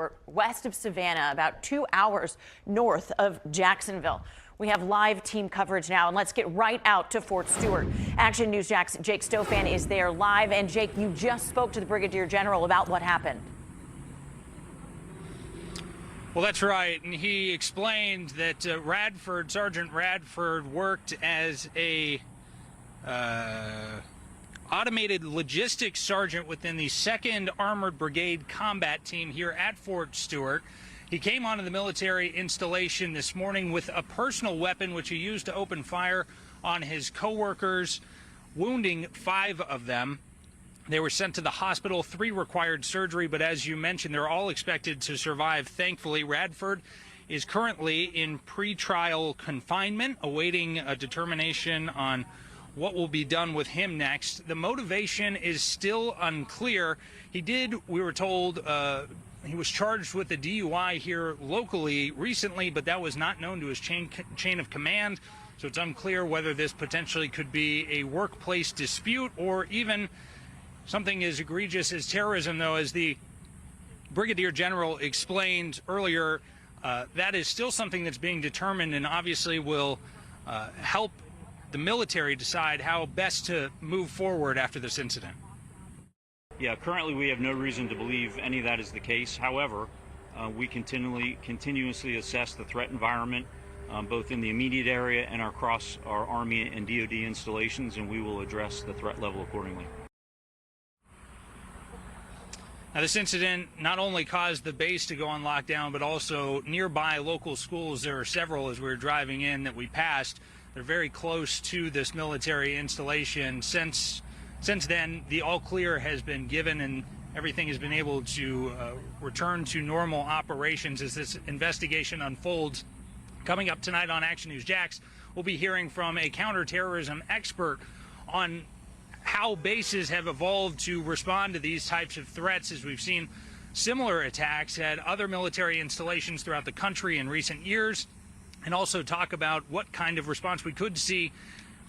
We're west of Savannah, about 2 hours north of Jacksonville. We have live team coverage now, and let's get right out to Fort Stewart. Action News Jack's Jake Stofan is there live. And Jake, you just spoke to the Brigadier General about what happened. Well, that's right. And he explained that Sergeant Radford worked as a automated logistics sergeant within the 2nd Armored Brigade combat team here at Fort Stewart. He came onto the military installation this morning with a personal weapon, which he used to open fire on his coworkers, wounding 5 of them. They were sent to the hospital. 3 required surgery, but as you mentioned, they're all expected to survive. Thankfully, Radford is currently in pretrial confinement, awaiting a determination on what will be done with him next. The motivation is still unclear. We were told, he was charged with a DUI here locally recently, but that was not known to his chain of command. So it's unclear whether this potentially could be a workplace dispute or even something as egregious as terrorism, though, as the Brigadier General explained earlier. That is still something that's being determined and obviously will help the military decide how best to move forward after this incident. Yeah, currently we have no reason to believe any of that is the case. However, we continuously assess the threat environment, both in the immediate area and across our Army and DoD installations, and we will address the threat level accordingly. Now, this incident not only caused the base to go on lockdown, but also nearby local schools. There are several as we were driving in that we passed. They're very close to this military installation. Since then, the all clear has been given and everything has been able to return to normal operations as this investigation unfolds. Coming up tonight on Action News Jax, we'll be hearing from a counterterrorism expert on how bases have evolved to respond to these types of threats, as we've seen similar attacks at other military installations throughout the country in recent years, and also talk about what kind of response we could see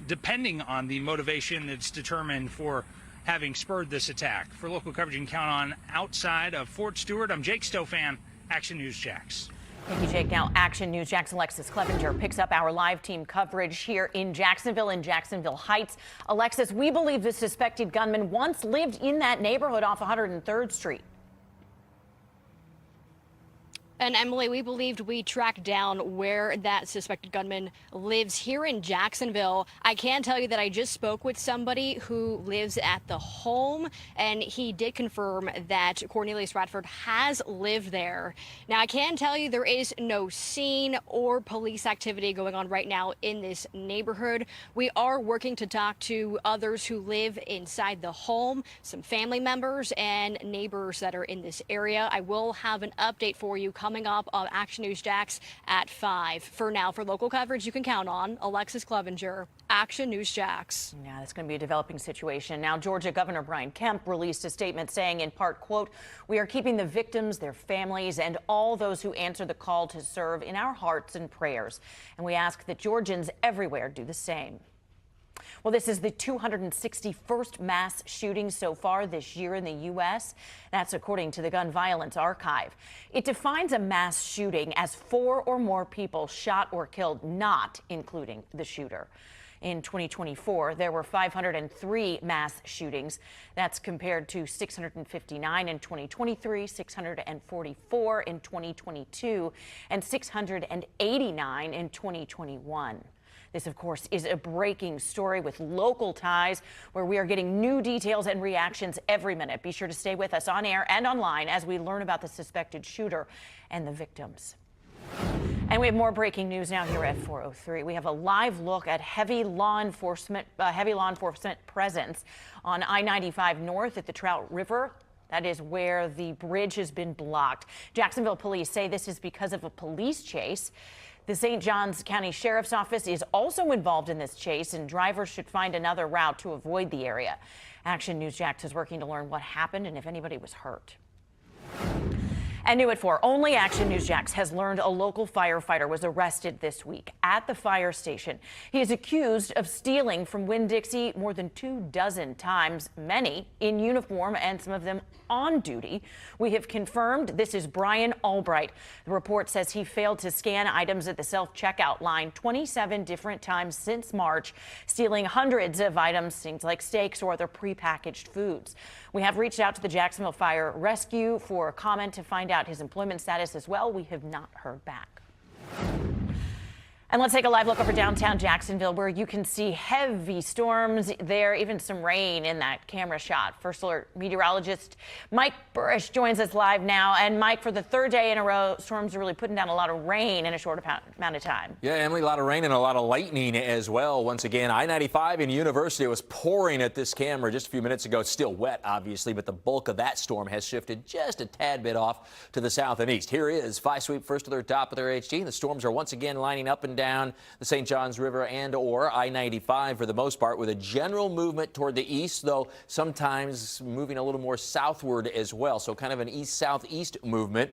depending on the motivation that's determined for having spurred this attack. For local coverage you can count on outside of Fort Stewart, I'm Jake Stofan, Action News Jax. Thank you, Jake. Now, Action News Jax Alexis Clevenger picks up our live team coverage here in Jacksonville Heights. Alexis, we believe the suspected gunman once lived in that neighborhood off 103rd Street. And Emily, we believed we tracked down where that suspected gunman lives here in Jacksonville. I can tell you that I just spoke with somebody who lives at the home, and he did confirm that Cornelius Radford has lived there. Now, I can tell you there is no scene or police activity going on right now in this neighborhood. We are working to talk to others who live inside the home, some family members and neighbors that are in this area. I will have an update for you coming up on Action News Jax at 5. For now, for local coverage you can count on, Alexis Clevenger, Action News Jax. Yeah, that's going to be a developing situation. Now, Georgia Governor Brian Kemp released a statement saying, in part, quote, "We are keeping the victims, their families, and all those who answer the call to serve in our hearts and prayers. And we ask that Georgians everywhere do the same." Well, this is the 261st mass shooting so far this year in the U.S. That's according to the Gun Violence Archive. It defines a mass shooting as 4 or more people shot or killed, not including the shooter. In 2024, there were 503 mass shootings. That's compared to 659 in 2023, 644 in 2022, and 689 in 2021. This, of course, is a breaking story with local ties where we are getting new details and reactions every minute. Be sure to stay with us on air and online as we learn about the suspected shooter and the victims. And we have more breaking news now here at 4:03. We have a live look at heavy law enforcement presence on I-95 north at the Trout River. That is where the bridge has been blocked. Jacksonville police say this is because of a police chase. The St. Johns County Sheriff's Office is also involved in this chase, and drivers should find another route to avoid the area. Action News Jax is working to learn what happened and if anybody was hurt. And new at 4, only Action News Jax has learned a local firefighter was arrested this week at the fire station. He is accused of stealing from Winn-Dixie more than 24 times, many in uniform and some of them on duty. We have confirmed this is Brian Albright. The report says he failed to scan items at the self-checkout line 27 different times since March, stealing hundreds of items, things like steaks or other prepackaged foods. We have reached out to the Jacksonville Fire Rescue for a comment to find out his employment status as well. We have not heard back. And let's take a live look over downtown Jacksonville, where you can see heavy storms there, even some rain in that camera shot. First Alert meteorologist Mike Burrish joins us live now. And Mike, for the third day in a row, storms are really putting down a lot of rain in a short amount of time. Yeah, Emily, a lot of rain and a lot of lightning as well. Once again, I-95 in University was pouring at this camera just a few minutes ago. It's still wet, obviously, but the bulk of that storm has shifted just a tad bit off to the south and east. Here is 5 Sweep First Alert top of their HG. The storms are once again lining up and down the St. Johns River and or I-95 for the most part, with a general movement toward the east, though sometimes moving a little more southward as well. So kind of an east-southeast movement.